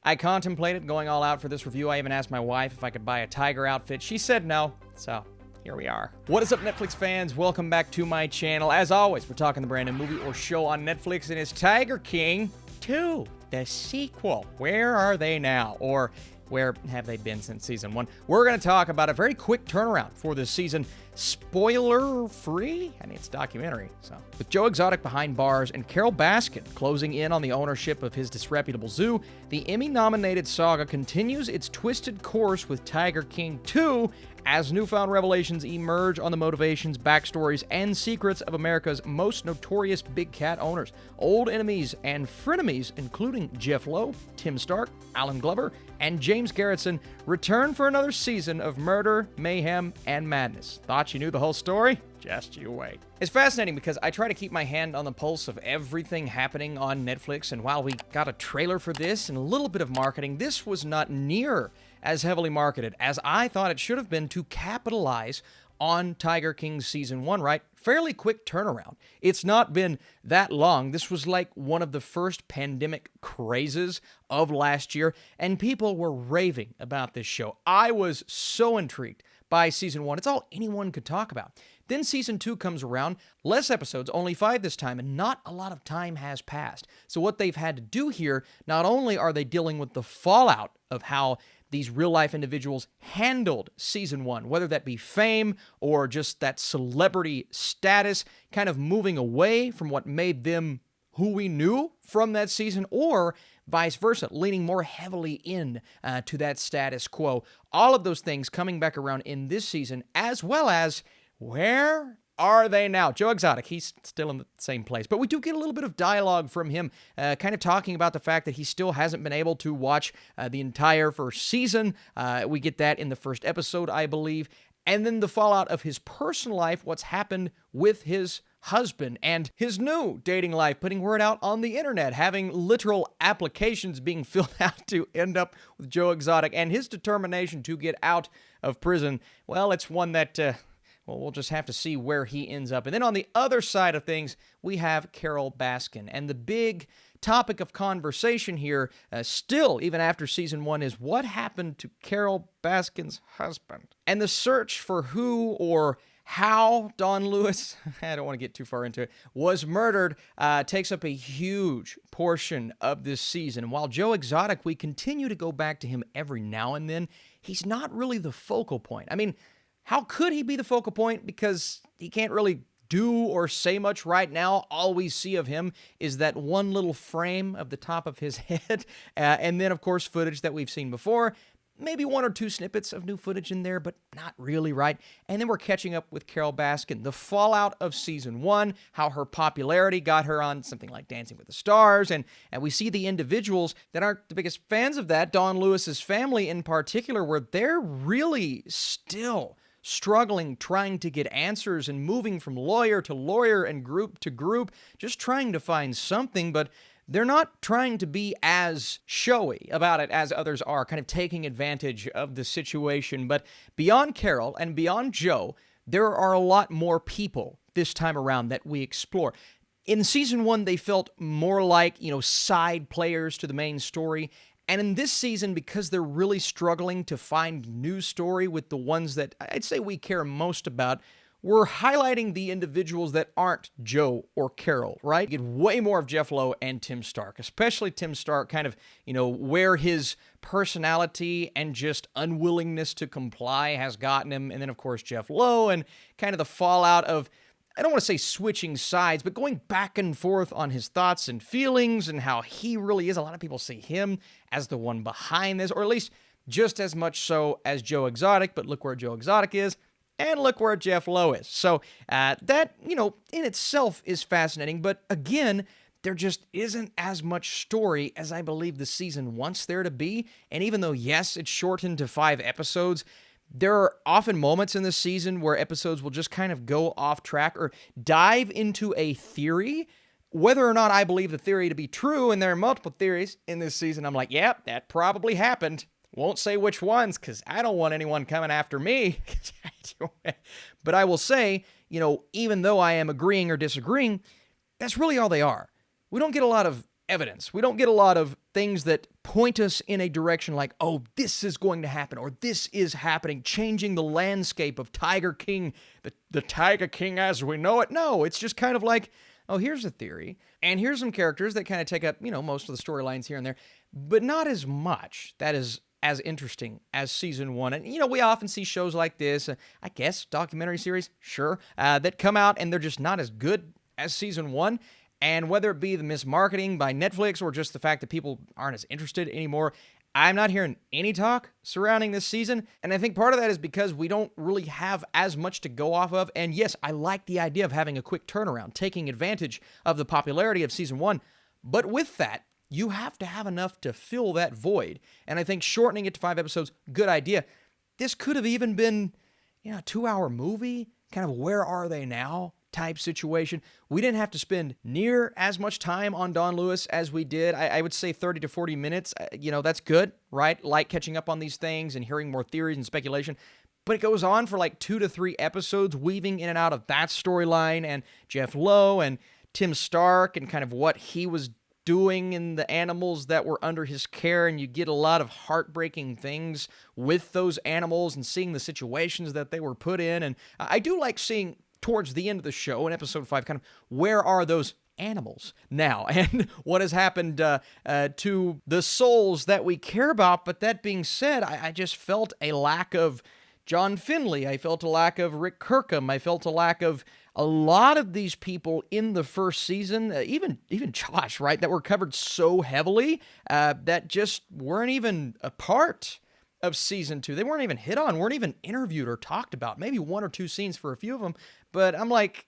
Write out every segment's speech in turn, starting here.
I contemplated going all out for this review. I even asked my wife if I could buy a tiger outfit. She said no, so here we are. What is up, Netflix fans? Welcome back to my channel. As always, we're talking the brand new movie or show on Netflix, and it's Tiger King 2, the sequel. Where are they now? Or where have they been since season 1? We're going to talk about a very quick turnaround for this season. Spoiler-free? I mean, it's a documentary, so. With Joe Exotic behind bars and Carole Baskin closing in on the ownership of his disreputable zoo, the Emmy-nominated saga continues its twisted course with Tiger King 2 as newfound revelations emerge on the motivations, backstories, and secrets of America's most notorious big cat owners. Old enemies and frenemies, including Jeff Lowe, Tim Stark, Alan Glover, and James Garretson, return for another season of murder, mayhem, and madness. Thought you knew the whole story? Just you wait. It's fascinating because I try to keep my hand on the pulse of everything happening on Netflix, and while we got a trailer for this and a little bit of marketing, this was not near as heavily marketed as I thought it should have been to capitalize on Tiger King Season 1, right? Fairly quick turnaround. It's not been that long. This was like one of the first pandemic crazes of last year, and people were raving about this show. I was so intrigued by Season 1. It's all anyone could talk about. Then Season 2 comes around, less episodes, only 5 this time, and not a lot of time has passed. So what they've had to do here, not only are they dealing with the fallout of how these real-life individuals handled Season 1, whether that be fame or just that celebrity status, kind of moving away from what made them who we knew from that season, or vice versa, leaning more heavily in to that status quo. All of those things coming back around in this season, as well as where are they now? Joe Exotic, he's still in the same place. But we do get a little bit of dialogue from him, kind of talking about the fact that he still hasn't been able to watch the entire first season. We get that in the first episode, I believe. And then the fallout of his personal life, what's happened with his husband and his new dating life, putting word out on the internet, having literal applications being filled out to end up with Joe Exotic, and his determination to get out of prison. Well, it's one that well, we'll just have to see where he ends up. And then on the other side of things, we have Carole Baskin. And the big topic of conversation here, still, even after Season 1, is what happened to Carole Baskin's husband? And the search for who or how Don Lewis, I don't want to get too far into it, was murdered, takes up a huge portion of this season. And while Joe Exotic, we continue to go back to him every now and then, he's not really the focal point. I mean, how could he be the focal point? Because he can't really do or say much right now. All we see of him is that one little frame of the top of his head, and then, of course, footage that we've seen before. Maybe 1 or 2 snippets of new footage in there, but not really, right? And then we're catching up with Carole Baskin. The fallout of Season 1, how her popularity got her on something like Dancing with the Stars, and we see the individuals that aren't the biggest fans of that, Don Lewis's family in particular, where they're really still struggling, trying to get answers and moving from lawyer to lawyer and group to group, just trying to find something, but they're not trying to be as showy about it as others are, kind of taking advantage of the situation. But beyond Carole and beyond Joe, there are a lot more people this time around that we explore. In Season 1, they felt more like, side players to the main story. And in this season, because they're really struggling to find new story with the ones that I'd say we care most about, we're highlighting the individuals that aren't Joe or Carole, right? You get way more of Jeff Lowe and Tim Stark, especially Tim Stark, kind of, where his personality and just unwillingness to comply has gotten him. And then, of course, Jeff Lowe and kind of the fallout of, I don't want to say switching sides, but going back and forth on his thoughts and feelings and how he really is. A lot of people see him as the one behind this, or at least just as much so as Joe Exotic, but look where Joe Exotic is, and look where Jeff Lowe is. So that, in itself is fascinating, but again, there just isn't as much story as I believe the season wants there to be, and even though, yes, it's shortened to 5 episodes, there are often moments in this season where episodes will just kind of go off track or dive into a theory, whether or not I believe the theory to be true, and there are multiple theories in this season. I'm like, yep, that probably happened. Won't say which ones because I don't want anyone coming after me. But I will say, even though I am agreeing or disagreeing, that's really all they are. We don't get a lot of evidence. We don't get a lot of things that point us in a direction like, oh, this is going to happen, or this is happening, changing the landscape of Tiger King, the Tiger King as we know it. No, it's just kind of like, oh, here's a theory, and here's some characters that kind of take up, most of the storylines here and there, but not as much. That is as interesting as season 1. And, we often see shows like this, I guess, documentary series, sure, that come out and they're just not as good as season 1. And whether it be the mismarketing by Netflix or just the fact that people aren't as interested anymore, I'm not hearing any talk surrounding this season. And I think part of that is because we don't really have as much to go off of. And yes, I like the idea of having a quick turnaround, taking advantage of the popularity of season 1. But with that, you have to have enough to fill that void. And I think shortening it to 5 episodes, good idea. This could have even been, a 2-hour movie, kind of where are they now type situation. We didn't have to spend near as much time on Don Lewis as we did. I would say 30 to 40 minutes. That's good, right? Like catching up on these things and hearing more theories and speculation. But it goes on for like 2 to 3 episodes, weaving in and out of that storyline and Jeff Lowe and Tim Stark and kind of what he was doing in the animals that were under his care, and you get a lot of heartbreaking things with those animals and seeing the situations that they were put in. And I do like seeing towards the end of the show in episode 5 kind of where are those animals now and what has happened to the souls that we care about. But that being said, I just felt a lack of John Finley. I felt a lack of Rick Kirkham. I felt a lack of a lot of these people in the first season, even Josh, right, that were covered so heavily that just weren't even a part of season 2. They weren't even hit on, weren't even interviewed or talked about. Maybe 1 or 2 scenes for a few of them. But I'm like,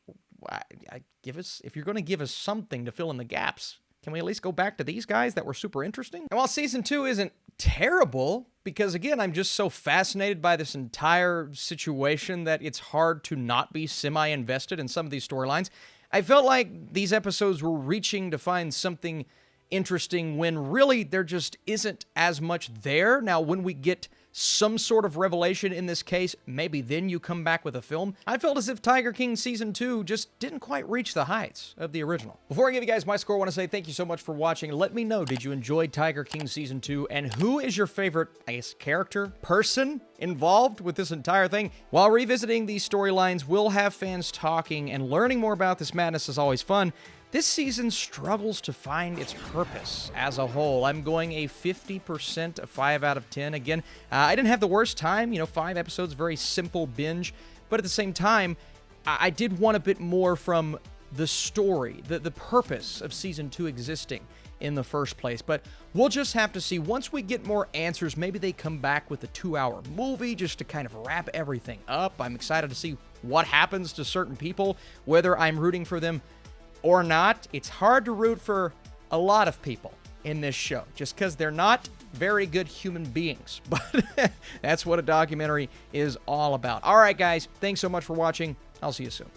if you're going to give us something to fill in the gaps, can we at least go back to these guys that were super interesting? And while season 2 isn't terrible, because again, I'm just so fascinated by this entire situation that it's hard to not be semi-invested in some of these storylines, I felt like these episodes were reaching to find something interesting when really there just isn't as much there. Now, when we get some sort of revelation in this case, maybe then you come back with a film. I felt as if Tiger King Season 2 just didn't quite reach the heights of the original. Before I give you guys my score, I want to say thank you so much for watching. Let me know, did you enjoy Tiger King Season 2? And who is your favorite, character, person involved with this entire thing? While revisiting these storylines, we'll have fans talking and learning more about this madness is always fun. This season struggles to find its purpose as a whole. I'm going a 50%, a 5 out of 10. Again, I didn't have the worst time. 5 episodes, very simple binge. But at the same time, I did want a bit more from the story, the purpose of Season 2 existing in the first place. But we'll just have to see. Once we get more answers, maybe they come back with a 2-hour movie just to kind of wrap everything up. I'm excited to see what happens to certain people, whether I'm rooting for them or not. It's hard to root for a lot of people in this show just because they're not very good human beings. But that's what a documentary is all about. All right, guys, thanks so much for watching. I'll see you soon.